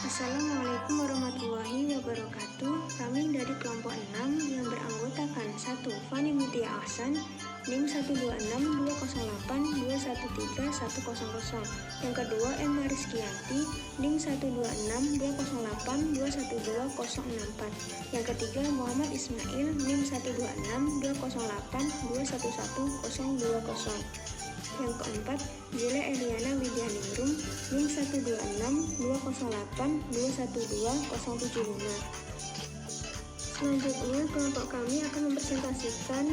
Assalamualaikum warahmatullahi wabarakatuh. Kami dari kelompok 6 yang beranggotakan 1. Fani Mutia Ahsan, NIM 12620821310. Yang kedua, Emma Rizkianti, NIM 12620821204. Yang ketiga, Muhammad Ismail, NIM 1262082111020. Yang keempat, Zila Eliana Widyaningrum, NIM 12620821275. Selanjutnya, kelompok kami akan mempresentasikan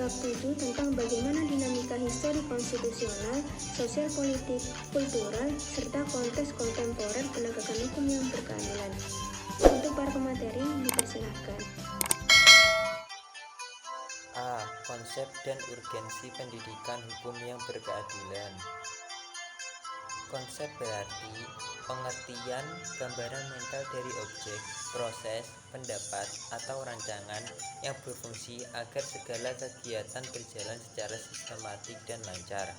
bab 7 tentang bagaimana dinamika histori konstitusional, sosial politik, kultural, serta konteks kontemporer penegakan hukum yang berkeadilan. Untuk para pemateri, dipersilahkan. A. Konsep dan urgensi pendidikan hukum yang berkeadilan. Konsep berarti pengertian gambaran mental dari objek, proses, pendapat, atau rancangan yang berfungsi agar segala kegiatan berjalan secara sistematik dan lancar.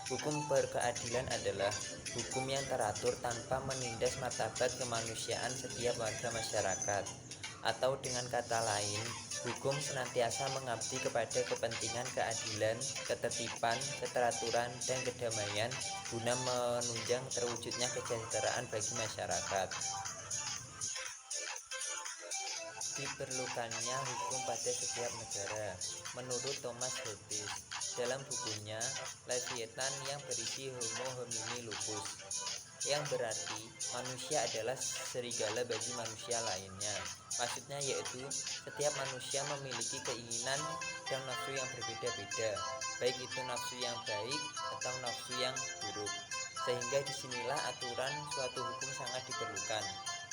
Hukum berkeadilan adalah hukum yang teratur tanpa menindas martabat kemanusiaan setiap warga masyarakat. Atau dengan kata lain, hukum senantiasa mengabdi kepada kepentingan keadilan, ketertiban, keteraturan, dan kedamaian guna menunjang terwujudnya kesejahteraan bagi masyarakat. Diperlukannya hukum pada setiap negara. Menurut Thomas Hobbes dalam bukunya Leviathan yang berisi Homo homini lupus, yang berarti manusia adalah serigala bagi manusia lainnya. Maksudnya yaitu setiap manusia memiliki keinginan dan nafsu yang berbeda-beda, baik itu nafsu yang baik atau nafsu yang buruk. Sehingga disinilah aturan suatu hukum sangat diperlukan.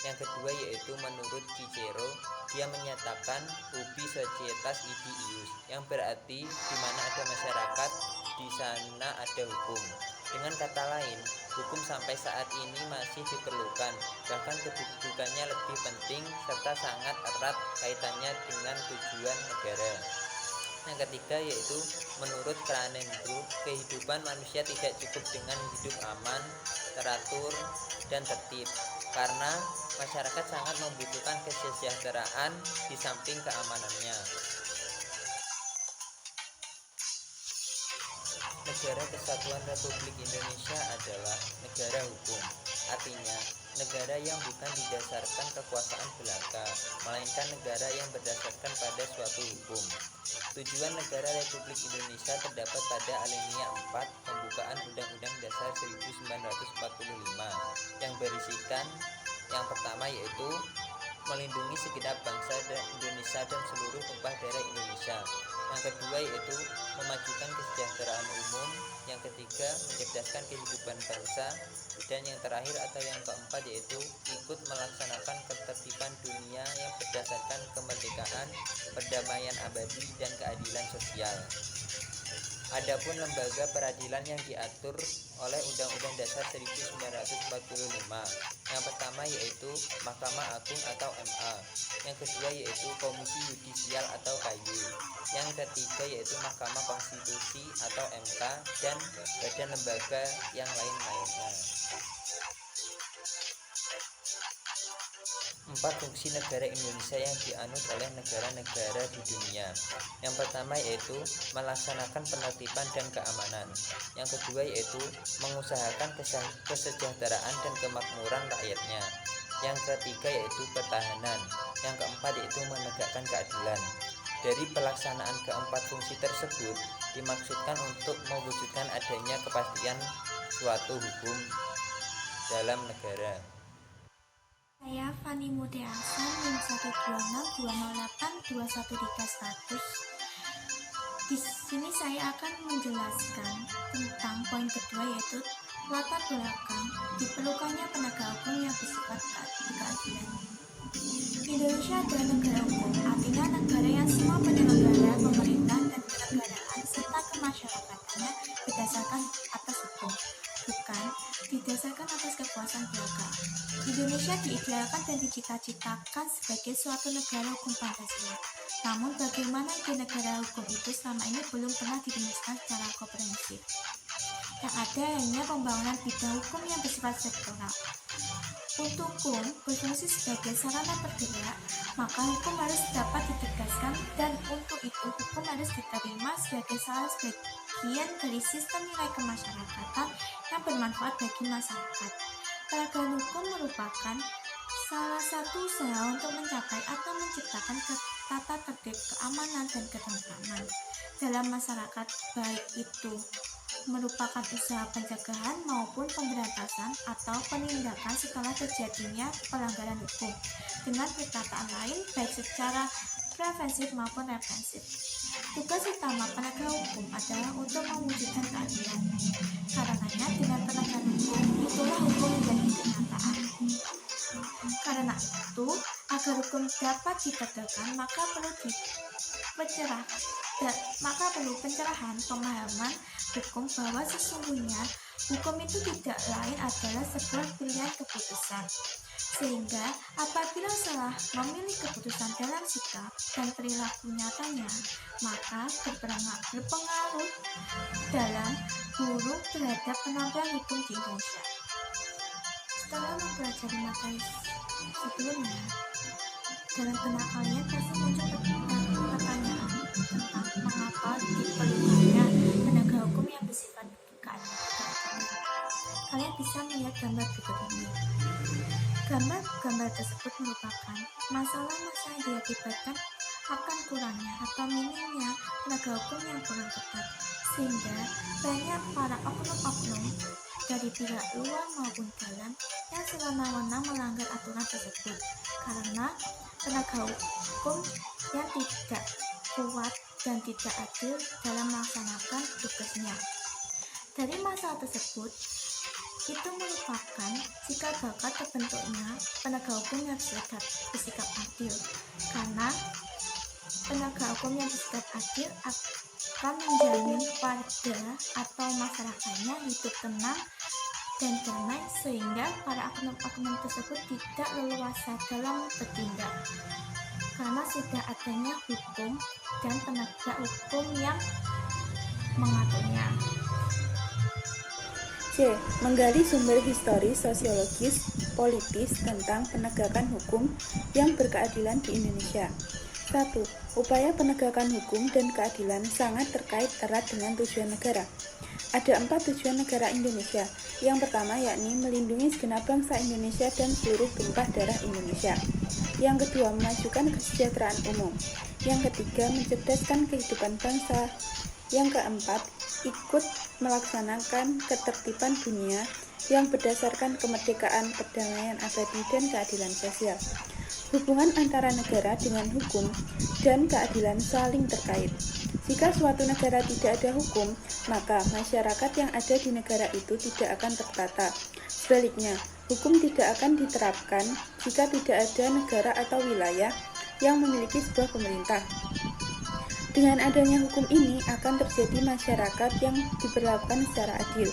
Yang kedua yaitu menurut Cicero, dia menyatakan ubi societas ibi ius, yang berarti di mana ada masyarakat, di sana ada hukum. Dengan kata lain, hukum sampai saat ini masih diperlukan, bahkan kedudukannya lebih penting serta sangat erat kaitannya dengan tujuan negara. Yang ketiga yaitu menurut Cranenburg, kehidupan manusia tidak cukup dengan hidup aman, teratur, dan tertib, karena masyarakat sangat membutuhkan kesejahteraan di samping keamanannya. Negara Kesatuan Republik Indonesia adalah negara hukum. Artinya, negara yang bukan didasarkan kekuasaan belaka, melainkan negara yang berdasarkan pada suatu hukum. Tujuan negara Republik Indonesia terdapat pada alinea 4 pembukaan Undang-Undang Dasar 1945 yang berisikan yang pertama yaitu melindungi segenap bangsa Indonesia dan seluruh tumpah darah Indonesia. Yang kedua yaitu memajukan kesejahteraan umum. Yang ketiga mencerdaskan kehidupan bangsa. Dan yang terakhir atau yang keempat yaitu ikut melaksanakan ketertiban dunia yang berdasarkan kemerdekaan, perdamaian abadi, dan keadilan sosial. Adapun lembaga peradilan yang diatur oleh Undang-Undang Dasar 1945. Yang pertama yaitu Mahkamah Agung atau MA. Yang kedua yaitu Komisi Yudisial atau KY. Yang ketiga yaitu Mahkamah Konstitusi atau MK dan badan lembaga yang lain-lainnya. 4 fungsi negara Indonesia yang dianut oleh negara-negara di dunia. Yang pertama yaitu melaksanakan penertiban dan keamanan. Yang kedua yaitu mengusahakan kesejahteraan dan kemakmuran rakyatnya. Yang ketiga yaitu pertahanan. Yang keempat yaitu menegakkan keadilan. Dari pelaksanaan keempat fungsi tersebut dimaksudkan untuk mewujudkan adanya kepastian suatu hukum dalam negara. Saya Fani Mutia Ahsan, NIM 12620821310. Di sini saya akan menjelaskan tentang poin kedua yaitu latar belakang diperlukannya penegak hukum yang bersifat keadilan. Indonesia adalah negara hukum, artinya negara yang semua penyelenggara pemerintahan dan kenegaraan serta kemasyarakatannya berdasarkan atas hukum, bukan didasarkan atas kekuasaan belaka. Indonesia diidealkan dan dicita-citakan sebagai suatu negara hukum Pancasila. Namun bagaimana ide negara hukum itu selama ini belum pernah dirumuskan secara komprehensif. Yang ada hanya pembangunan bidang hukum yang bersifat sektoral. Untuk hukum berfungsi sebagai sarana bergerak, maka hukum harus dapat ditegaskan, dan untuk itu hukum harus diterima sebagai salah bagian dari sistem nilai kemasyarakatan yang bermanfaat bagi masyarakat. Penegakan hukum merupakan salah satu usaha untuk mencapai atau menciptakan tata tertib, keamanan, dan ketentraman dalam masyarakat, baik itu merupakan usaha pencegahan maupun pemberantasan atau penindakan setelah terjadinya pelanggaran hukum. Dengan perkataan lain, baik secara preventif maupun represif. Tugas utama penegak hukum adalah untuk mewujudkan keadilan. Karenanya, dengan penegakan hukum, itulah hukum menjadi kenyataan. Karena itu, agar hukum dapat ditegakkan, maka perlu pencerahan pemahaman hukum bahwa sesungguhnya hukum itu tidak lain adalah sebuah pilihan keputusan. Sehingga apabila salah memilih keputusan dalam sikap dan perilaku nyatanya, maka berpengaruh dalam buruk terhadap penampilan hukum di Indonesia. Setelah mempelajari materi sebelumnya, dalam benak kalian pasti muncul pertanyaan tentang mengapa diperlukannya penegak hukum yang bersifat keadilan. Kalian bisa melihat gambar berikut ini. Gambar tersebut merupakan masalah-masalah yang diakibatkan akan kurangnya atau minimnya penegak hukum yang kurang ketat, sehingga banyak para oknum-oknum dari pihak luar maupun dalam yang semena-mena melanggar aturan tersebut karena penegak hukum yang tidak kuat dan tidak adil dalam melaksanakan tugasnya. Dari masalah tersebut, itu merupakan cikal bakal terbentuknya penegak hukum yang bersikap adil, karena penegak hukum yang bersikap adil akan menjamin warga atau masyarakatnya hidup tenang dan damai, sehingga para oknum-oknum tersebut tidak leluasa dalam bertindak karena sudah adanya hukum dan penegak hukum yang mengaturnya. C. Menggali sumber historis, sosiologis, politis tentang penegakan hukum yang berkeadilan di Indonesia. 1. Upaya penegakan hukum dan keadilan sangat terkait erat dengan tujuan negara. Ada 4 tujuan negara Indonesia. Yang pertama yakni melindungi segenap bangsa Indonesia dan seluruh tumpah darah Indonesia. Yang kedua, memajukan kesejahteraan umum. Yang ketiga, mencerdaskan kehidupan bangsa. Yang keempat, ikut melaksanakan ketertiban dunia yang berdasarkan kemerdekaan, perdamaian abadi, dan keadilan sosial. Hubungan antara negara dengan hukum dan keadilan saling terkait. Jika suatu negara tidak ada hukum, maka masyarakat yang ada di negara itu tidak akan tertata. Sebaliknya, hukum tidak akan diterapkan jika tidak ada negara atau wilayah yang memiliki sebuah pemerintah. Dengan adanya hukum ini akan terjadi masyarakat yang diperlakukan secara adil.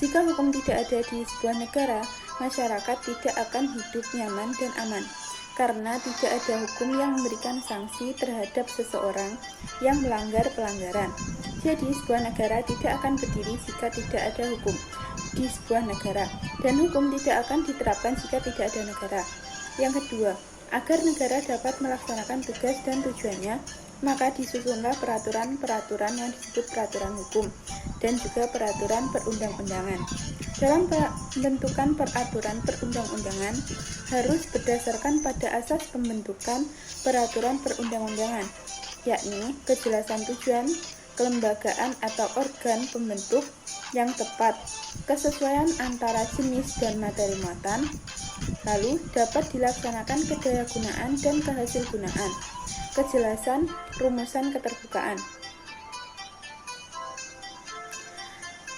Jika hukum tidak ada di sebuah negara, masyarakat tidak akan hidup nyaman dan aman, karena tidak ada hukum yang memberikan sanksi terhadap seseorang yang melanggar pelanggaran. Jadi, sebuah negara tidak akan berdiri jika tidak ada hukum di sebuah negara, dan hukum tidak akan diterapkan jika tidak ada negara. Yang kedua, agar negara dapat melaksanakan tugas dan tujuannya, maka disusunlah peraturan-peraturan yang disebut peraturan hukum dan juga peraturan perundang-undangan. Dalam pembentukan peraturan perundang-undangan harus berdasarkan pada asas pembentukan peraturan perundang-undangan, yakni kejelasan tujuan, kelembagaan atau organ pembentuk yang tepat, kesesuaian antara jenis dan materi muatan, lalu dapat dilaksanakan kedayagunaan dan kehasilgunaan, kejelasan rumusan keterbukaan.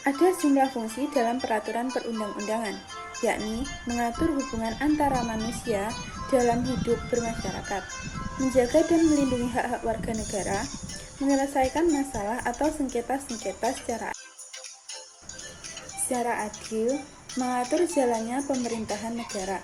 Ada sejumlah fungsi dalam peraturan perundang-undangan, yakni mengatur hubungan antara manusia dalam hidup bermasyarakat, menjaga dan melindungi hak-hak warga negara, menyelesaikan masalah atau sengketa-sengketa secara adil, mengatur jalannya pemerintahan negara.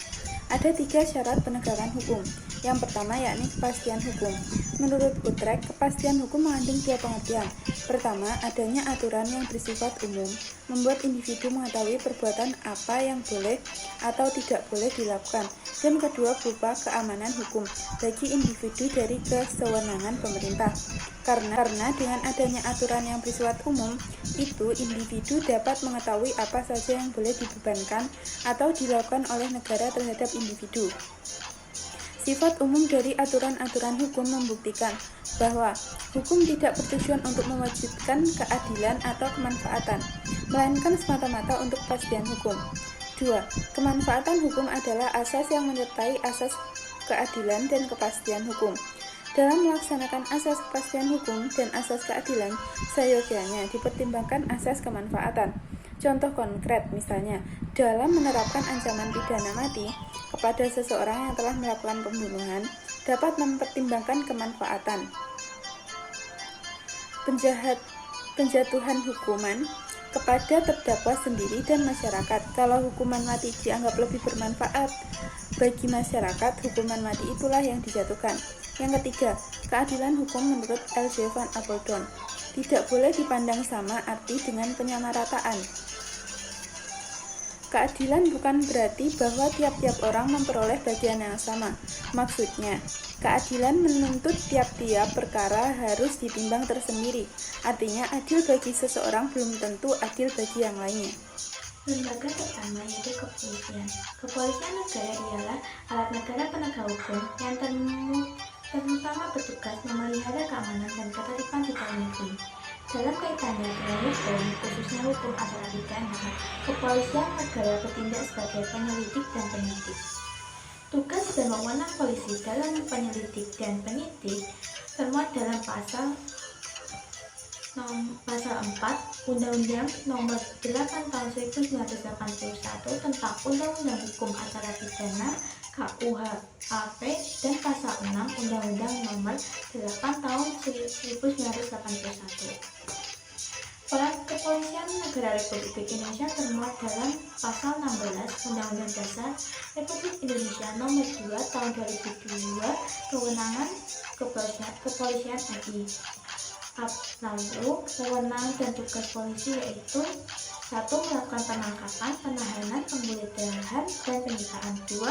Ada 3 syarat penegakan hukum. Yang pertama yakni kepastian hukum. Menurut Utrecht, kepastian hukum mengandung dua pengertian. Pertama, adanya aturan yang bersifat umum, membuat individu mengetahui perbuatan apa yang boleh atau tidak boleh dilakukan. Dan kedua, berupa keamanan hukum bagi individu dari kesewenangan pemerintah. Karena dengan adanya aturan yang bersifat umum, itu individu dapat mengetahui apa saja yang boleh dibebankan atau dilakukan oleh negara terhadap individu. Sifat umum dari aturan-aturan hukum membuktikan bahwa hukum tidak bertujuan untuk mewujudkan keadilan atau kemanfaatan, melainkan semata-mata untuk kepastian hukum. 2. Kemanfaatan hukum adalah asas yang menyertai asas keadilan dan kepastian hukum. Dalam melaksanakan asas kepastian hukum dan asas keadilan, seyogianya dipertimbangkan asas kemanfaatan. Contoh konkret misalnya, dalam menerapkan ancaman pidana mati kepada seseorang yang telah melakukan pembunuhan, dapat mempertimbangkan kemanfaatan. Penjatuhan hukuman kepada terdakwa sendiri dan masyarakat. Kalau hukuman mati dianggap lebih bermanfaat bagi masyarakat, hukuman mati itulah yang dijatuhkan. Yang ketiga, keadilan hukum menurut L.J. van Apeldoorn tidak boleh dipandang sama arti dengan penyamarataan. Keadilan bukan berarti bahwa tiap-tiap orang memperoleh bagian yang sama. Maksudnya, keadilan menuntut tiap-tiap perkara harus ditimbang tersendiri. Artinya, adil bagi seseorang belum tentu adil bagi yang lainnya. Lembaga pertama yaitu kepolisian. Kepolisian negara ialah alat negara penegak hukum yang terutama bertugas memelihara keamanan dan ketertiban di dalam negeri. Dalam kaitannya dengan hukum, khususnya hukum acara pidana, kepolisian negara bertindak sebagai penyelidik dan penyidik. Tugas dan wewenang polisi dalam penyelidik dan penyidik termuat dalam pasal 4 Undang-Undang Nomor 8 Tahun 1981 tentang Undang-Undang Hukum Acara Pidana KUHP dan pasal 6 Undang-Undang Nomor 8 Tahun 1981. Peran Kepolisian Negara Republik Indonesia termuat dalam pasal 16 Undang-Undang Dasar Republik Indonesia Nomor 2 Tahun 2002, kewenangan Kepolisian RI. Lalu, wewenang dan tugas polisi yaitu 1. Melakukan penangkapan, penahanan, penggeledahan, dan penyitaan. 2.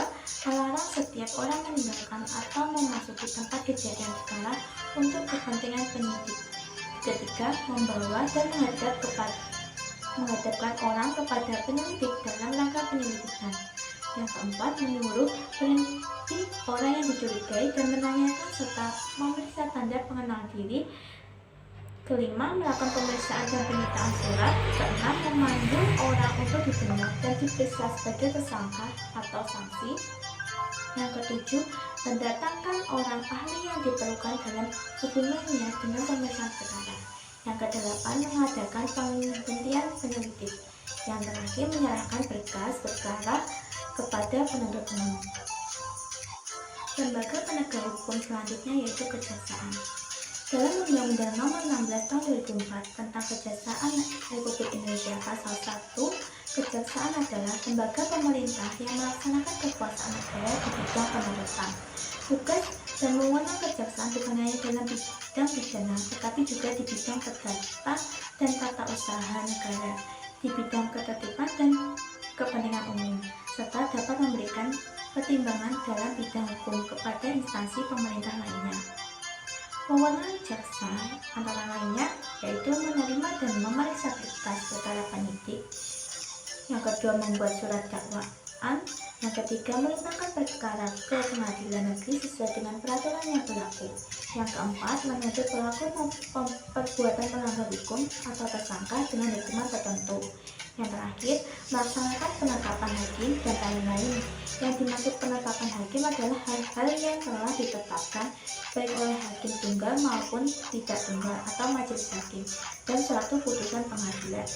Melarang setiap orang meninggalkan atau memasuki tempat kejadian perkara untuk kepentingan penyidik. 3. Membawa dan menghadapkan orang kepada penyelidik dalam rangka penyelidikan. Yang keempat, menyuruh berhenti orang yang dicurigai dan menanyakan serta memeriksa tanda pengenal diri. Kelima, melakukan pemeriksaan dan penyitaan surat. Keenam, memanggil orang untuk didengar dan diperiksa sebagai tersangka atau saksi. Yang ketujuh, mendatangkan orang ahli yang diperlukan dalam hubungannya dengan pemeriksaan perkara. Yang kedelapan, mengadakan penghentian penyelidik. Yang terakhir, menyerahkan berkas perkara kepada penuntut umum. Lembaga penegak hukum selanjutnya yaitu Kejaksaan. Dalam Undang-Undang Nomor 16 Tahun 2004 tentang Kejaksaan Republik Indonesia Pasal 1, Kejaksaan adalah lembaga pemerintah yang melaksanakan kekuasaan negara di bidang penuntutan. Tugas dan wewenang kejaksaan bukan hanya dalam bidang pidana, tetapi juga di bidang perdata dan tata usaha negara, di bidang ketertiban dan kepentingan umum, serta dapat memberikan pertimbangan dalam bidang hukum kepada instansi pemerintah lainnya. Wewenang jaksa antara lainnya yaitu menerima dan memeriksa berkas perkara penyidik. Yang kedua, membuat surat dakwaan. Yang ketiga, melimpahkan perkara ke pengadilan negeri sesuai dengan peraturan yang berlaku. Yang keempat, menuntut pelaku perbuatan melanggar hukum atau tersangka dengan hukuman tertentu. Yang terakhir, melaksanakan penetapan hakim dan lain-lain. Yang dimaksud penetapan hakim adalah hal-hal yang telah ditetapkan baik oleh hakim tunggal maupun tidak tunggal atau majelis hakim dan suatu putusan pengadilan.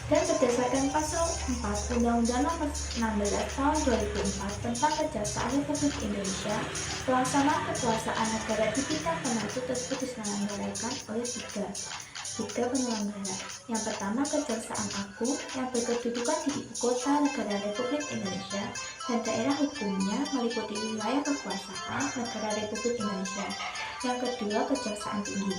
Dan berdasarkan pasal 4 Undang-Undang Nomor 16 Tahun 2004 tentang Kejaksaan Republik Indonesia, pelaksanaan kekuasaan negara di bidang penentu tersebut diselenggarakan oleh tiga penyelenggara. Yang pertama, Kejaksaan Agung yang berkedudukan di Ibu Kota Negara Republik Indonesia, dan daerah hukumnya meliputi wilayah kekuasaan Negara Republik Indonesia. Yang kedua, Kejaksaan Tinggi.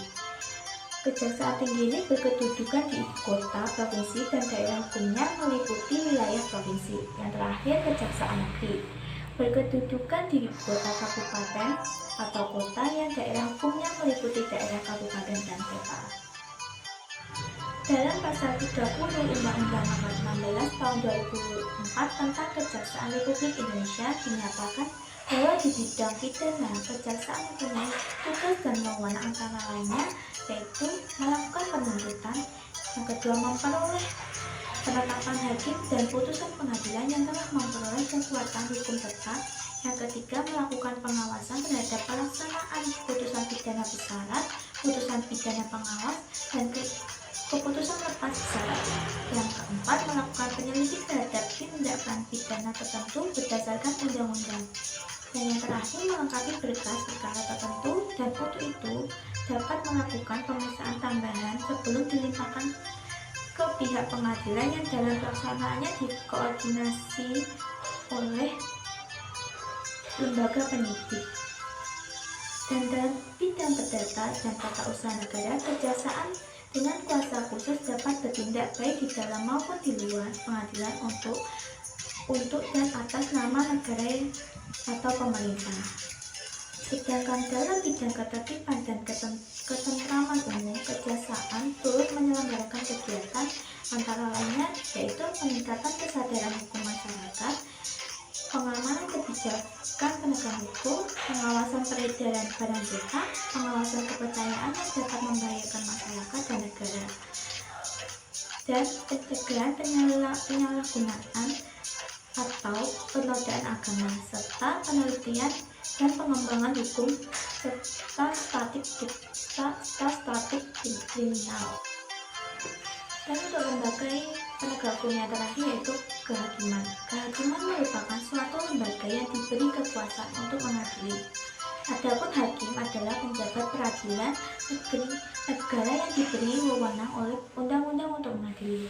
Kejaksaan Tinggi ini berkedudukan di ibu kota, provinsi, dan daerah hukumnya meliputi wilayah provinsi. Yang terakhir, Kejaksaan Negeri. Berkedudukan di ibu kota kabupaten atau kota yang daerah hukumnya meliputi daerah kabupaten dan kota. Dalam pasal 30 Undang-Undang Nomor 16 Tahun 2004 tentang Kejaksaan Republik Indonesia dinyatakan bahwa di bidang pidana, kejaksaan mempunyai tugas dan wewenang antara lainnya yaitu melakukan penuntutan, yang kedua memperoleh penetapan hakim dan putusan pengadilan yang telah memperoleh kekuatan hukum tetap, yang ketiga melakukan pengawasan terhadap pelaksanaan putusan pidana bersyarat, putusan pidana pengawas, dan keputusan lepas bersyarat. Yang keempat, melakukan penyelidikan terhadap tindakan pidana tertentu berdasarkan undang-undang. Dan yang terakhir, melengkapi berkas perkara tertentu, dan untuk itu dapat melakukan pemeriksaan tambahan sebelum dilimpahkan ke pihak pengadilan yang dalam pelaksanaannya dikoordinasi oleh lembaga penyidik. Dan dalam bidang perdata dan tata usaha negara, kejaksaan dengan kuasa khusus dapat bertindak baik di dalam maupun di luar pengadilan untuk dan atas nama negara atau pemerintah. Sedangkan dalam bidang ketertiban dan ketentraman umum, kejaksaan turut menyelenggarakan kegiatan antara lainnya yaitu peningkatan kesadaran hukum masyarakat, pengamanan kebijakan penegakan hukum, pengawasan peredaran barang bukti, pengawasan kepercayaan yang dapat membahayakan masyarakat dan negara, dan pencegahan penyalahgunaan atau penodaan agama, serta penelitian dan pengembangan hukum serta statistik kriminal. Dan untuk lembaga penegak hukum yang terakhir yaitu kehakiman. Kehakiman merupakan suatu lembaga yang diberi kekuasaan untuk mengadili. Adapun hakim adalah penjabat peradilan negara yang diberi wewenang oleh undang-undang untuk mengadili.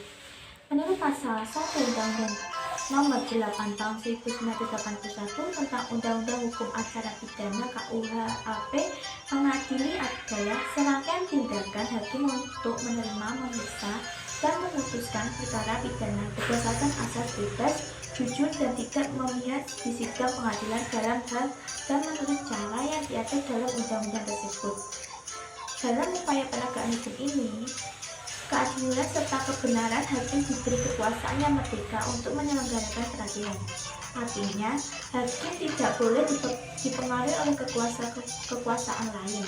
Menurut pasal 1 Undang-Undang Nomor 8 Tahun 1981 tentang Undang-Undang Hukum Acara Pidana KUHP, mengadili adalah serangkaian tindakan hakim untuk menerima, memeriksa, dan memutuskan perkara pidana berdasarkan asas bebas, jujur, dan tidak memihak di sidang pengadilan dalam hal dan menurut cara yang diatur dalam undang-undang tersebut. Dalam upaya penegakan hukum ini, keadilan serta kebenaran hakim diberi kekuasaan yang merdeka untuk menyelenggarakan peradilan. Artinya, hakim tidak boleh dipengaruhi oleh kekuasaan lain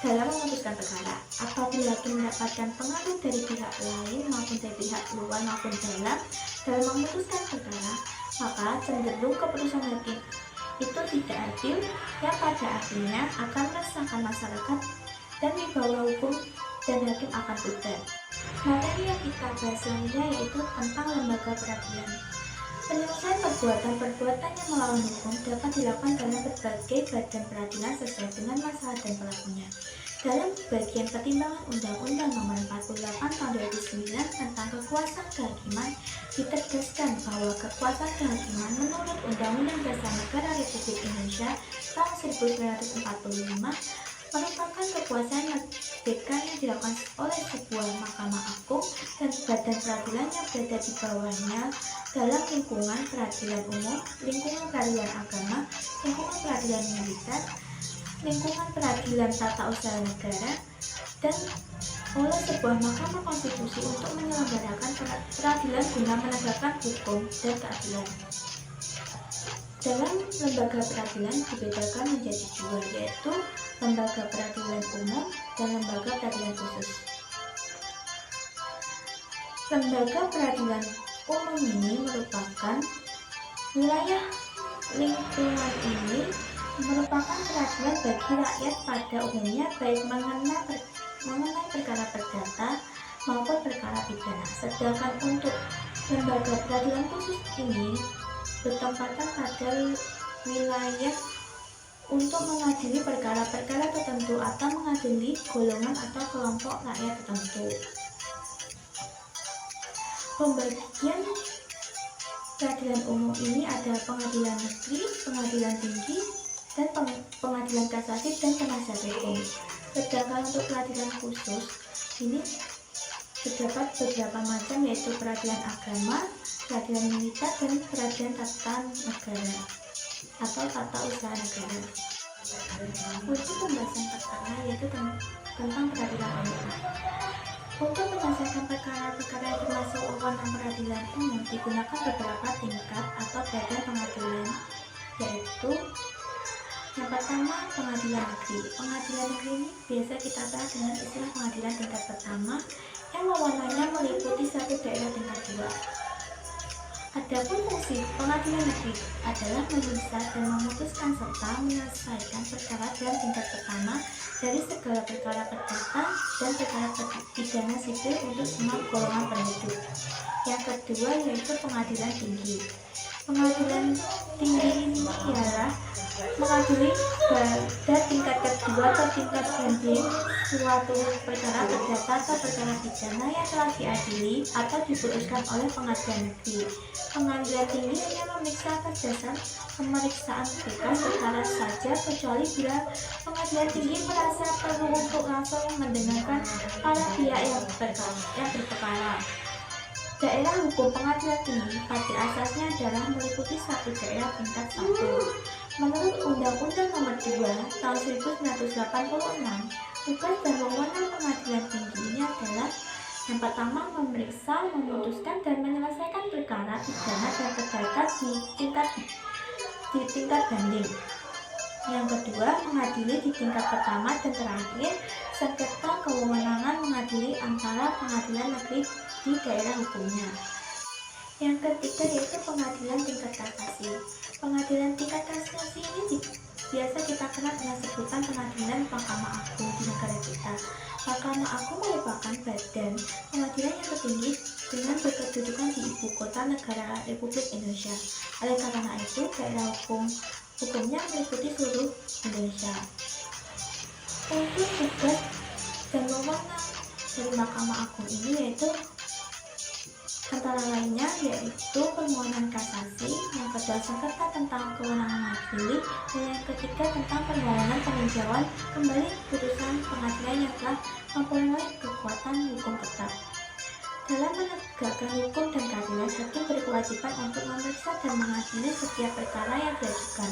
dalam memutuskan perkara. Apabila hakim mendapatkan pengaruh dari pihak lain maupun dari pihak luar maupun dalam memutuskan perkara, maka cenderung keputusan hakim itu tidak adil yang pada akhirnya akan meresahkan masyarakat dan wibawa hukum dan hakim akan pudar. Materi yang kita bahas selanjutnya yaitu tentang lembaga peradilan. Penyelesaian perbuatan yang melawan hukum dapat dilakukan dalam berbagai badan peradilan sesuai dengan masalah dan pelakunya. Dalam bagian pertimbangan Undang-Undang Nomor 48 Tahun 2009 tentang kekuasaan kehakiman, ditegaskan bahwa kekuasaan kehakiman menurut Undang-Undang Dasar Negara Republik Indonesia tahun 1945 merupakan kekuasaan merdeka yang dilakukan oleh sebuah mahkamah agung dan badan peradilan yang berada di bawahnya dalam lingkungan peradilan umum, lingkungan peradilan agama, lingkungan peradilan militer, lingkungan peradilan tata usaha negara, dan oleh sebuah mahkamah konstitusi untuk menyelenggarakan peradilan guna menegakkan hukum dan keadilan. Dalam lembaga peradilan dibedakan menjadi dua, yaitu lembaga peradilan umum dan lembaga peradilan khusus. Lembaga peradilan umum ini merupakan wilayah lingkungan ini merupakan peradilan bagi rakyat pada umumnya baik mengenai perkara perdata maupun perkara pidana. Sedangkan untuk lembaga peradilan khusus ini bertempatan pada wilayah untuk mengadili perkara-perkara tertentu atau mengadili golongan atau kelompok rakyat tertentu. Pembagian Peradilan umum ini ada pengadilan negeri, pengadilan tinggi, dan pengadilan kasasi dan penasihat hukum. Sedangkan untuk peradilan khusus ini terdapat beberapa macam, yaitu peradilan agama, peradilan militer, dan peradilan tata negara atau tata usaha negara. Untuk pembahasan pertama yaitu tentang peradilan umum. Untuk menyelesaikan perkara-perkara yang termasuk wewenang peradilan umum digunakan beberapa tingkat atau badan pengadilan, yaitu yang pertama pengadilan negeri. Pengadilan negeri ini biasa kita kenal dengan istilah pengadilan tingkat pertama yang wewenangnya meliputi satu daerah tingkat 2. Adapun fungsi pengadilan negeri adalah memeriksa dan memutuskan serta menyelesaikan perkara dalam tingkat pertama dari segala perkara perdata dan perkara pidana sipil untuk semua golongan penduduk. Yang kedua yaitu pengadilan tinggi. Pengadilan tinggi ini ialah mengadili pada tingkat kedua atau tingkat banding suatu perkara perdata atau perkara pidana yang telah diadili atau diputuskan oleh pengadilan negeri. Pengadilan tinggi hanya memeriksa atas dasar pemeriksaan berkas perkara saja, kecuali bila pengadilan tinggi merasa perlu untuk langsung mendengarkan para pihak yang berperkara. Daerah hukum pengadilan tinggi pada asasnya adalah meliputi satu daerah tingkat 1. Menurut Undang-Undang Nomor 2 Tahun 1986, tugas dan wewenang pengadilan tinggi ini adalah yang pertama memeriksa, memutuskan, dan menyelesaikan perkara pidana dan perdata di tingkat banding. Yang kedua, mengadili di tingkat pertama, dan terakhir, sengketa kewenangan mengadili antara pengadilan negeri di daerah hukumnya. Yang ketiga yaitu pengadilan tingkat kasasi. Pengadilan tingkat kasasi ini biasa kita kenal dengan sebutan pengadilan Mahkamah Agung di negara kita. Mahkamah Agung merupakan badan pengadilan yang tertinggi dengan berkedudukan di ibu kota negara Republik Indonesia. Oleh karena itu, daerah hukumnya meliputi seluruh Indonesia. Untuk tugas dan wewenang dari Mahkamah Agung ini yaitu antara lainnya yaitu permohonan kasasi, yang kedua sengketa tentang kewenangan mengadili, dan yang ketiga tentang permohonan peninjauan kembali putusan pengadilan yang telah mempunyai kekuatan hukum tetap. Dalam menegakkan hukum dan keadilan, hakim berkewajiban untuk memeriksa dan mengadili setiap perkara yang diajukan.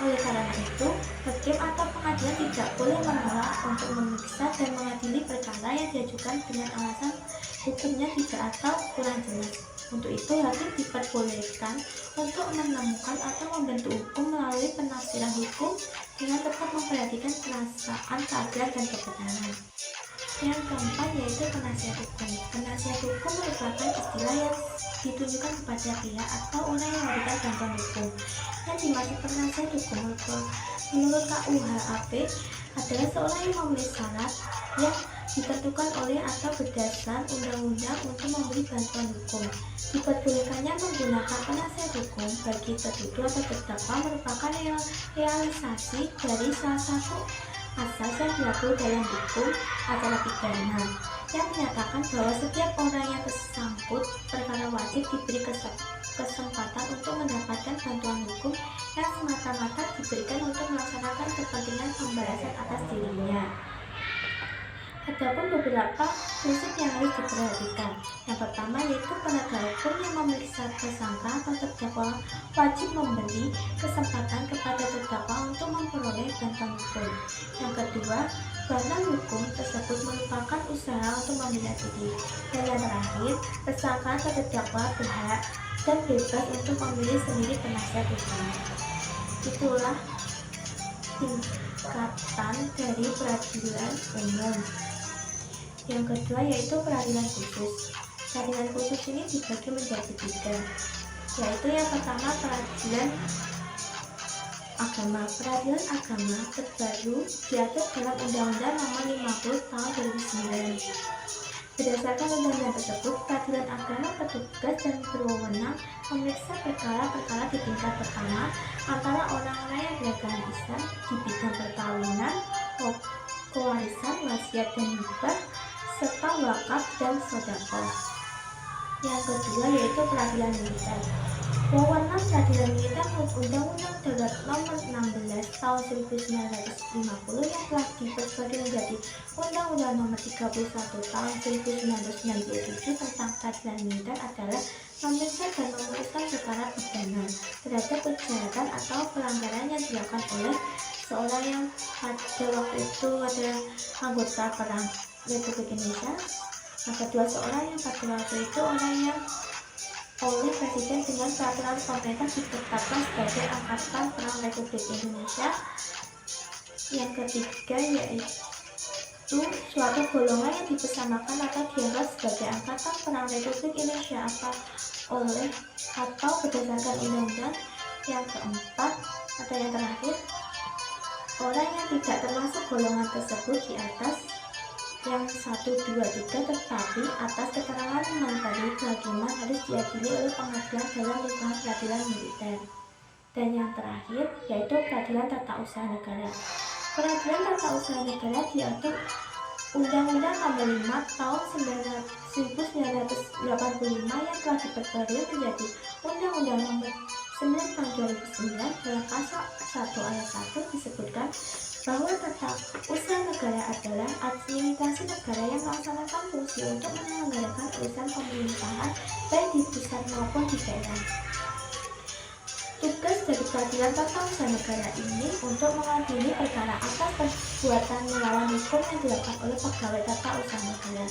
Oleh karena itu, hakim atau pengadilan tidak boleh menolak untuk memeriksa dan mengadili perkara yang diajukan dengan alasan hukumnya tidak atau kurang jelas. Untuk itu, hakim diperbolehkan untuk menemukan atau membentuk hukum melalui penafsiran hukum dengan tetap memperhatikan perasaan keadilan dan kebenaran. Yang keempat yaitu penasihat hukum. Penasihat hukum merupakan istilah yang ditujukan kepada pihak atau orang yang memberikan bantuan hukum. Yang dimaksud penasihat hukum menurut KUHP adalah seorang yang memenuhi syarat yang ditentukan oleh atau berdasar undang-undang untuk memberi bantuan hukum. Diperbolehkannya menggunakan penasihat hukum bagi tertuduh atau terdakwa merupakan realisasi dari salah satu asas yang diakui dalam hukum acara pidana yang menyatakan bahwa setiap orang yang tersangkut perkara wajib diberi kesempatan untuk mendapatkan bantuan hukum yang semata-mata diberikan untuk melaksanakan kepentingan pembalasan atas dirinya. Adapun beberapa prinsip yang harus diperhatikan. Yang pertama yaitu penegak hukum yang memeriksa tersangka atau terdakwa wajib memberi kesempatan kepada terdakwa untuk memperoleh bantuan hukum. Yang kedua, bantuan hukum tersebut merupakan usaha untuk membela diri. Dan yang terakhir, tersangka atau terdakwa berhak dan bebas untuk memilih sendiri penasihat hukum. Itulah tingkatan dari peradilan umum. Yang kedua yaitu peradilan khusus. Peradilan khusus ini dibagi menjadi 3, yaitu yang pertama peradilan agama. Peradilan agama terbaru diatur dalam Undang-Undang Nomor 50 Tahun 2009. Berdasarkan undang-undang tersebut, peradilan agama bertugas dan berwenang memeriksa perkara-perkara di tingkat pertama antara orang-orang yang beragama Islam di bidang perkawinan, kewarisan, wasiat dan hibah, serta wakaf dan sedekah. Yang kedua yaitu peradilan militer. Wewenang peradilan militer menurut Undang-Undang Darurat Nomor 16 Tahun 1950 yang telah diperbarui menjadi Undang-Undang Nomor 31 Tahun 1997 tentang peradilan militer adalah memeriksa dan memutuskan perkara pidana terhadap kejahatan atau pelanggaran yang dilakukan oleh seorang yang pada waktu itu adalah anggota perang Republik Indonesia. Yang kedua, seorang yang pada waktu itu orang yang oleh Presiden dengan peraturan pemerintah ditetapkan sebagai Angkatan Perang Republik Indonesia. Yang ketiga yaitu suatu golongan yang dipersamakan atau dianggap sebagai Angkatan Perang Republik Indonesia atau berdasarkan undang-undang. Yang keempat atau yang terakhir, orang yang tidak termasuk golongan tersebut di atas yang 1, 2, 3 tetapi atas keterangan menteri kehakiman harus diadili oleh pengadilan dalam lingkungan peradilan militer. Dan yang terakhir yaitu peradilan tata usaha negara. Peradilan tata usaha negara diatur Undang-Undang Nomor 5 Tahun 1985 yang telah diperbarui menjadi Undang-Undang Nomor 9 Tahun 2009. Dalam pasal 1 ayat 1 disebutkan bahwa tata usaha negara adalah administrasi negara yang melaksanakan fungsi untuk menyelenggarakan urusan pemerintahan baik di pusat maupun di daerah. Tugas dari peradilan tata usaha negara ini untuk mengadili perkara atas perbuatan melawan hukum yang dilakukan oleh pegawai tata usaha negara.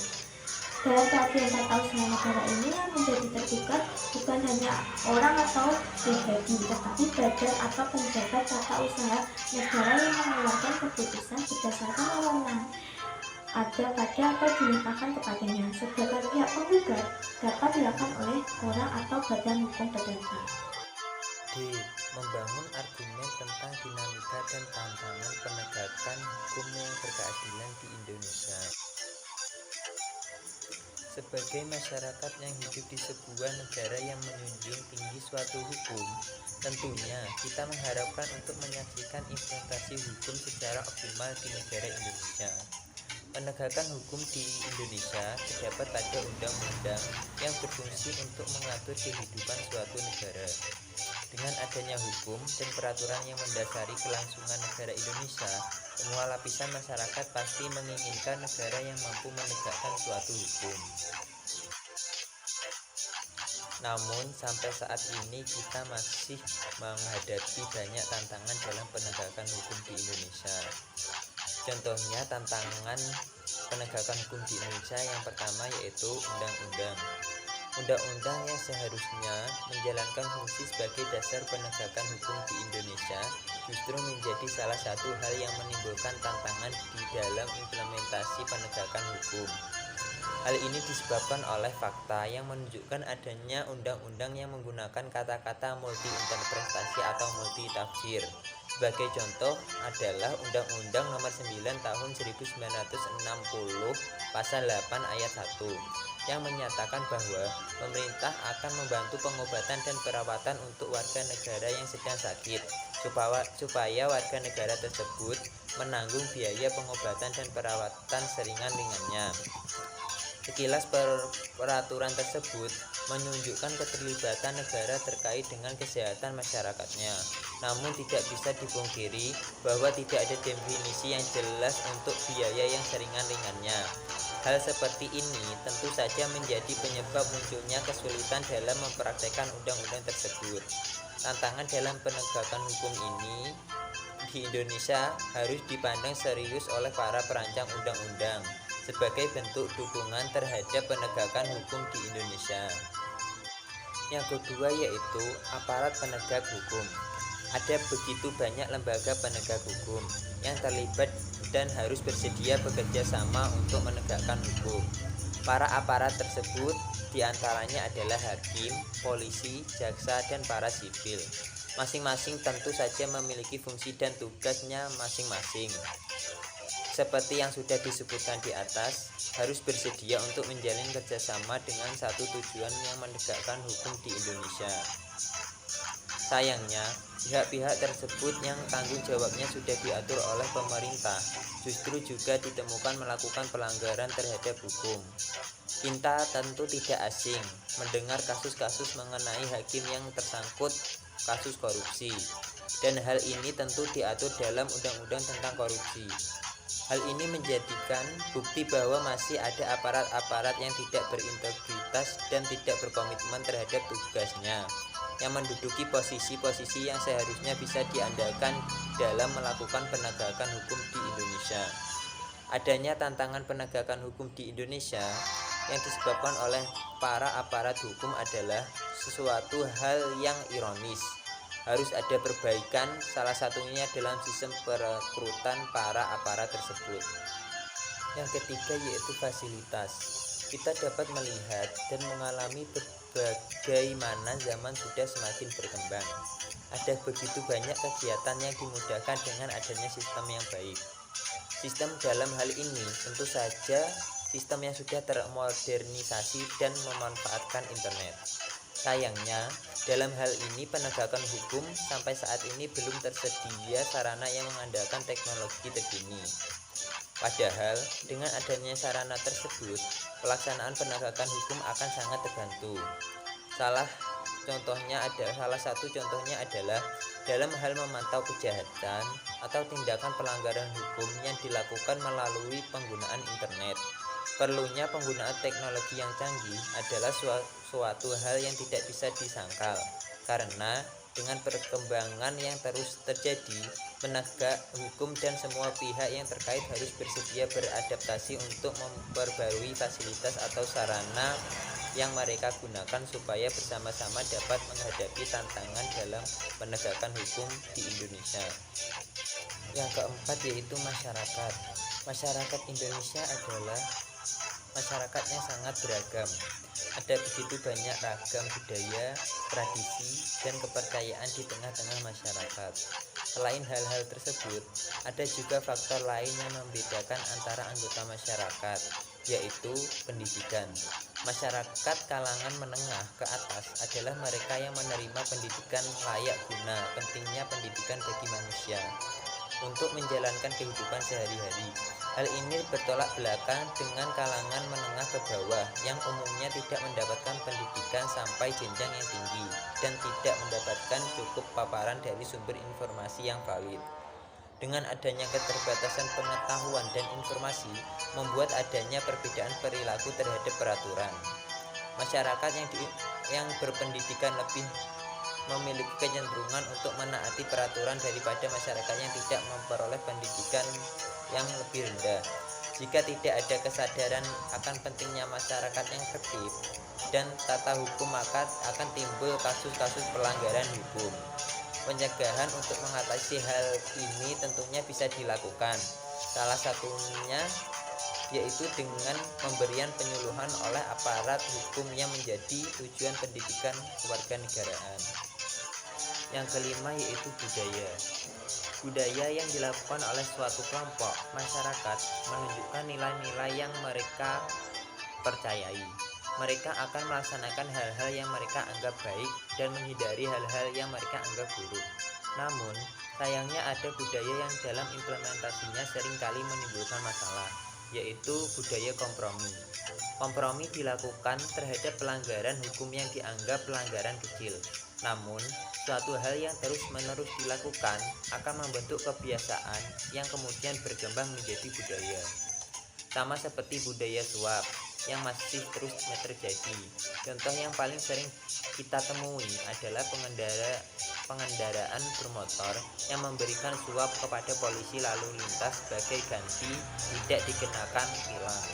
Dalam peradilan tata usaha negara ini yang menjadi tergugat bukan hanya orang atau pribadi, tetapi badan atau penjabat tata usaha negara yang mengeluarkan keputusan berdasarkan wewenang ada pada atau dilimpahkan kepadanya. Sebagai pihak penggugat dapat dilakukan oleh orang atau badan hukum tertentu. D. Membangun argumen tentang dinamika dan tantangan penegakan hukum yang berkeadilan di Indonesia. Sebagai masyarakat yang hidup di sebuah negara yang menjunjung tinggi suatu hukum, tentunya kita mengharapkan untuk menyaksikan implementasi hukum secara optimal di negara Indonesia. Penegakan hukum di Indonesia terdapat pada undang-undang yang berfungsi untuk mengatur kehidupan suatu negara. Dengan adanya hukum dan peraturan yang mendasari kelangsungan negara Indonesia, semua lapisan masyarakat pasti menginginkan negara yang mampu menegakkan suatu hukum. Namun sampai saat ini kita masih menghadapi banyak tantangan dalam penegakan hukum di Indonesia. Contohnya tantangan penegakan hukum di Indonesia yang pertama yaitu undang-undang. Undang-undang yang seharusnya menjalankan fungsi sebagai dasar penegakan hukum di Indonesia justru menjadi salah satu hal yang menimbulkan tantangan di dalam implementasi penegakan hukum. Hal ini disebabkan oleh fakta yang menunjukkan adanya undang-undang yang menggunakan kata-kata multi-interpretasi atau multi-tafsir. Sebagai contoh adalah Undang-Undang Nomor 9 Tahun 1960 Pasal 8 Ayat 1 yang menyatakan bahwa pemerintah akan membantu pengobatan dan perawatan untuk warga negara yang sedang sakit supaya warga negara tersebut menanggung biaya pengobatan dan perawatan seringan-ringannya. Sekilas peraturan tersebut menunjukkan keterlibatan negara terkait dengan kesehatan masyarakatnya. Namun tidak bisa dipungkiri bahwa tidak ada definisi yang jelas untuk biaya yang seringan-ringannya. Hal seperti ini tentu saja menjadi penyebab munculnya kesulitan dalam mempraktekkan undang-undang tersebut. Tantangan dalam penegakan hukum ini di Indonesia harus dipandang serius oleh para perancang undang-undang sebagai bentuk dukungan terhadap penegakan hukum di Indonesia. Yang kedua yaitu aparat penegak hukum. Ada begitu banyak lembaga penegak hukum yang terlibat dan harus bersedia bekerja sama untuk menegakkan hukum. Para aparat tersebut diantaranya adalah hakim, polisi, jaksa, dan para sipil. Masing-masing tentu saja memiliki fungsi dan tugasnya masing-masing. Seperti yang sudah disebutkan di atas, harus bersedia untuk menjalin kerjasama dengan satu tujuan yang menegakkan hukum di Indonesia. Sayangnya, pihak-pihak tersebut yang tanggung jawabnya sudah diatur oleh pemerintah justru juga ditemukan melakukan pelanggaran terhadap hukum. Kita tentu tidak asing mendengar kasus-kasus mengenai hakim yang tersangkut kasus korupsi, dan hal ini tentu diatur dalam Undang-Undang tentang Korupsi. Hal ini menjadikan bukti bahwa masih ada aparat-aparat yang tidak berintegritas dan tidak berkomitmen terhadap tugasnya, yang menduduki posisi-posisi yang seharusnya bisa diandalkan dalam melakukan penegakan hukum di Indonesia. Adanya tantangan penegakan hukum di Indonesia yang disebabkan oleh para aparat hukum adalah sesuatu hal yang ironis. Harus ada perbaikan, salah satunya dalam sistem perekrutan para aparat tersebut. Yang ketiga yaitu fasilitas. Kita dapat melihat dan mengalami bagaimana zaman sudah semakin berkembang. Ada begitu banyak kegiatan yang dimudahkan dengan adanya sistem yang baik. Sistem dalam hal ini tentu saja sistem yang sudah termodernisasi dan memanfaatkan internet. Sayangnya, dalam hal ini penegakan hukum sampai saat ini belum tersedia sarana yang mengandalkan teknologi terkini. Padahal, dengan adanya sarana tersebut, pelaksanaan penegakan hukum akan sangat terbantu. Salah satu contohnya adalah dalam hal memantau kejahatan atau tindakan pelanggaran hukum yang dilakukan melalui penggunaan internet. Perlunya penggunaan teknologi yang canggih adalah suatu hal yang tidak bisa disangkal, karena dengan perkembangan yang terus terjadi, penegak hukum dan semua pihak yang terkait harus bersedia beradaptasi untuk memperbarui fasilitas atau sarana yang mereka gunakan supaya bersama-sama dapat menghadapi tantangan dalam penegakan hukum di Indonesia. Yang keempat yaitu masyarakat. Masyarakat Indonesia adalah masyarakat yang sangat beragam. Ada begitu banyak ragam budaya, tradisi, dan kepercayaan di tengah-tengah masyarakat. Selain hal-hal tersebut, ada juga faktor lain yang membedakan antara anggota masyarakat, yaitu pendidikan. Masyarakat kalangan menengah ke atas adalah mereka yang menerima pendidikan layak guna. Pentingnya pendidikan bagi manusia untuk menjalankan kehidupan sehari-hari. Hal ini bertolak belakang dengan kalangan menengah ke bawah yang umumnya tidak mendapatkan pendidikan sampai jenjang yang tinggi dan tidak mendapatkan cukup paparan dari sumber informasi yang valid. Dengan adanya keterbatasan pengetahuan dan informasi, membuat adanya perbedaan perilaku terhadap peraturan. Masyarakat yang berpendidikan lebih memiliki kecenderungan untuk menaati peraturan daripada masyarakat yang tidak memperoleh pendidikan yang lebih rendah. Jika tidak ada kesadaran akan pentingnya masyarakat yang tertib dan tata hukum, maka akan timbul kasus-kasus pelanggaran hukum. Pencegahan untuk mengatasi hal ini tentunya bisa dilakukan. Salah satunya yaitu dengan pemberian penyuluhan oleh aparat hukum yang menjadi tujuan pendidikan kewarganegaraan. Yang kelima yaitu budaya. Budaya yang dilakukan oleh suatu kelompok masyarakat menunjukkan nilai-nilai yang mereka percayai. Mereka akan melaksanakan hal-hal yang mereka anggap baik dan menghindari hal-hal yang mereka anggap buruk. Namun, sayangnya ada budaya yang dalam implementasinya seringkali menimbulkan masalah, yaitu budaya kompromi. Kompromi dilakukan terhadap pelanggaran hukum yang dianggap pelanggaran kecil. Namun, suatu hal yang terus-menerus dilakukan akan membentuk kebiasaan yang kemudian berkembang menjadi budaya. Sama seperti budaya suap yang masih terus terjadi. Contoh yang paling sering kita temui adalah pengendaraan bermotor yang memberikan suap kepada polisi lalu lintas sebagai ganti tidak dikenakan tilang.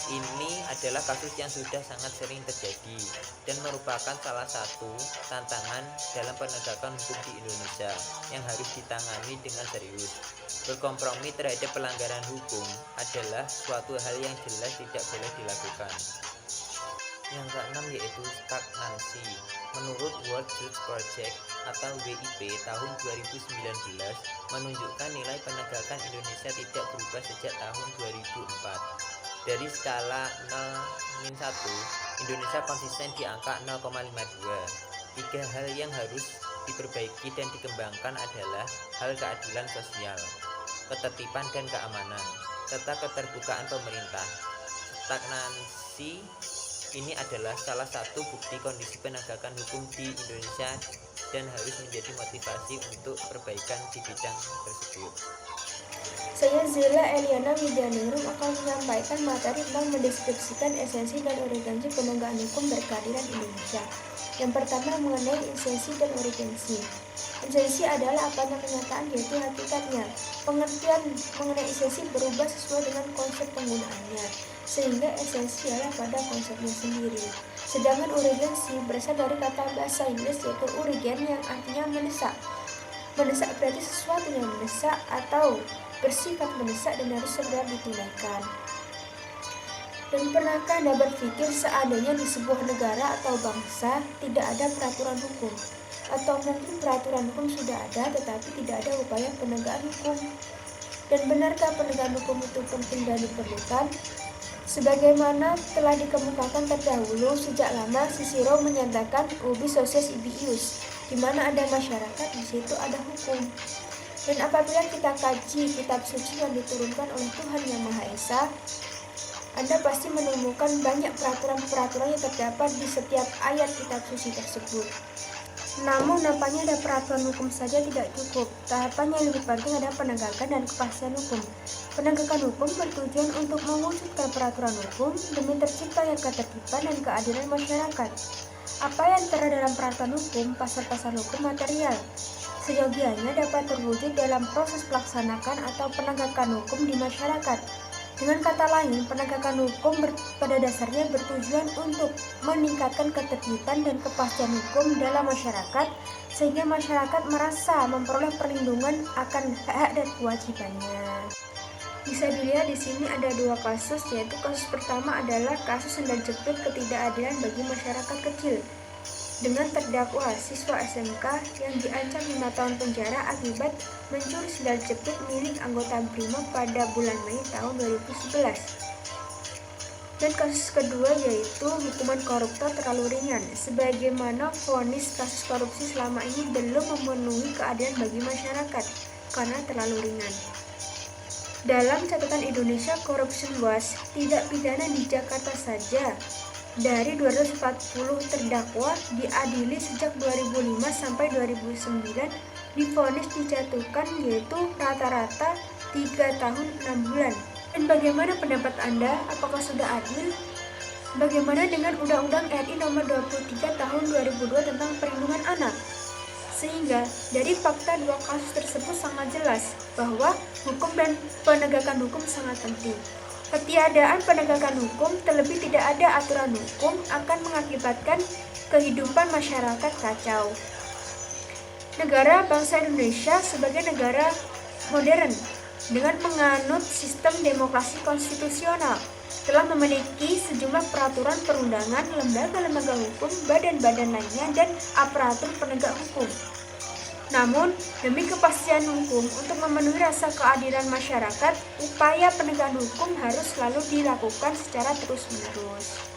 Ini adalah kasus yang sudah sangat sering terjadi dan merupakan salah satu tantangan dalam penegakan hukum di Indonesia yang harus ditangani dengan serius. Berkompromi terhadap pelanggaran hukum adalah suatu hal yang jelas tidak boleh dilakukan. Yang keenam yaitu stagnansi. Menurut World Youth Project atau WIP tahun 2019 menunjukkan nilai penegakan Indonesia tidak berubah sejak tahun 2004. Dari skala 0-1, Indonesia konsisten di angka 0,52. Tiga hal yang harus diperbaiki dan dikembangkan adalah hal keadilan sosial, ketertiban dan keamanan, serta keterbukaan pemerintah. Stagnansi ini adalah salah satu bukti kondisi penegakan hukum di Indonesia dan harus menjadi motivasi untuk perbaikan di bidang tersebut. Saya Zila Eliana Widianingrum akan menyampaikan materi tentang mendeskripsikan esensi dan urgensi penegakan hukum berkeadilan Indonesia. Yang pertama mengenai esensi dan urgensi. Esensi adalah apanya kenyataan, yaitu hakikatnya. Pengertian mengenai esensi berubah sesuai dengan konsep penggunaannya, sehingga esensi adalah pada konsepnya sendiri. Sedangkan urgensi berasal dari kata bahasa Inggris yaitu urgen yang artinya mendesak. Mendesak berarti sesuatu yang mendesak atau bersifat mendesak dan harus segera ditunaikan. Dan pernahkah Anda berpikir seandainya di sebuah negara atau bangsa tidak ada peraturan hukum? Atau mungkin peraturan hukum sudah ada tetapi tidak ada upaya penegakan hukum? Dan benarkah penegakan hukum itu penting dan diperlukan? Sebagaimana telah dikemukakan terdahulu, sejak lama Cicero menyatakan ubi socius ibi ius, di mana ada masyarakat, di situ ada hukum. Dan apabila kita kaji kitab suci yang diturunkan oleh Tuhan Yang Maha Esa, Anda pasti menemukan banyak peraturan-peraturan yang terdapat di setiap ayat kitab suci tersebut. Namun nampaknya ada peraturan hukum saja tidak cukup. Tahapan yang lebih penting adalah penegakan dan kepastian hukum. Penegakan hukum bertujuan untuk mewujudkan peraturan hukum demi terciptanya ketertiban dan keadilan masyarakat. Apa yang terdapat dalam peraturan hukum, pasal-pasal hukum material, seyogianya dapat terwujud dalam proses pelaksanakan atau penegakan hukum di masyarakat. Dengan kata lain, penegakan hukum pada dasarnya bertujuan untuk meningkatkan ketertiban dan kepastian hukum dalam masyarakat, sehingga masyarakat merasa memperoleh perlindungan akan hak dan kewajibannya. Bisa dilihat di sini ada dua kasus, yaitu kasus pertama adalah kasus sendal jepit ketidakadilan bagi masyarakat kecil, dengan terdakwa siswa SMK yang diancam 5 tahun penjara akibat mencuri sendal jepit milik anggota BRIMOB pada bulan Mei tahun 2011. Dan kasus kedua yaitu hukuman koruptor terlalu ringan, sebagaimana vonis kasus korupsi selama ini belum memenuhi keadilan bagi masyarakat karena terlalu ringan. Dalam catatan Indonesia Corruption Watch, tidak pidana di Jakarta saja dari 240 terdakwa diadili sejak 2005 sampai 2009 divonis dijatuhkan, yaitu rata-rata 3 tahun 6 bulan. Dan bagaimana pendapat Anda? Apakah sudah adil? Bagaimana dengan Undang-Undang RI Nomor 23 Tahun 2002 tentang Perlindungan Anak? Sehingga dari fakta dua kasus tersebut sangat jelas bahwa hukum dan penegakan hukum sangat penting. Ketiadaan penegakan hukum, terlebih tidak ada aturan hukum, akan mengakibatkan kehidupan masyarakat kacau. Negara bangsa Indonesia sebagai negara modern dengan menganut sistem demokrasi konstitusional telah memiliki sejumlah peraturan perundangan, lembaga-lembaga hukum, badan-badan lainnya, dan aparatur penegak hukum. Namun, demi kepastian hukum untuk memenuhi rasa keadilan masyarakat, upaya penegakan hukum harus selalu dilakukan secara terus-menerus.